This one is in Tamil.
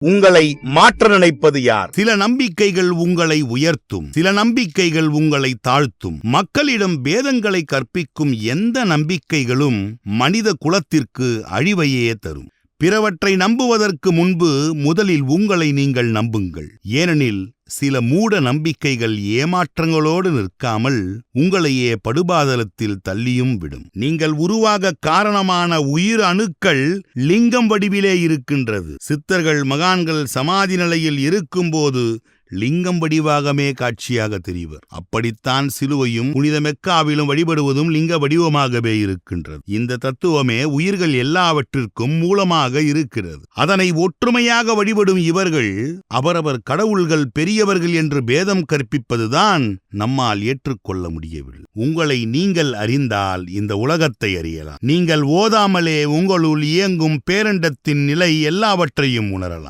உங்களை மாற்ற நினைப்பது யார்? சில நம்பிக்கைகள் உங்களை உயர்த்தும், சில நம்பிக்கைகள் உங்களை தாழ்த்தும். மக்களிடம் பேதங்களை கற்பிக்கும் எந்த நம்பிக்கைகளும் மனித குலத்திற்கு அழிவையே தரும். பிறவற்றை நம்புவதற்கு முன்பு முதலில் உங்களை நீங்கள் நம்புங்கள். ஏனெனில் சில மூட நம்பிக்கைகள் ஏமாற்றங்களோடு நிற்காமல் உங்களையே படுபாதலத்தில் தள்ளியும் விடும். நீங்கள் உருவாக காரணமான உயிர் அணுக்கள் லிங்கம் வடிவிலே இருக்கின்றது. சித்தர்கள் மகான்கள் சமாதி நிலையில் இருக்கும்போது லிங்கம் வடிவாகவே காட்சியாக தெரிவர். அப்படித்தான் சிலுவையும் புனித மெக்காவிலும் வழிபடுவதும் லிங்க வடிவமாகவே இருக்கின்றது. இந்த தத்துவமே உயிர்கள் எல்லாவற்றிற்கும் மூலமாக இருக்கிறது. அதனை ஒற்றுமையாக வழிபடும் இவர்கள் அவரவர் கடவுள்கள் பெரியவர்கள் என்று பேதம் கற்பிப்பதுதான் நம்மால் ஏற்றுக்கொள்ள முடியவில்லை. உங்களை நீங்கள் அறிந்தால் இந்த உலகத்தை அறியலாம். நீங்கள் ஓதாமலே உங்களுள் இயங்கும் பேரண்டத்தின் நிலை எல்லாவற்றையும் உணரலாம்.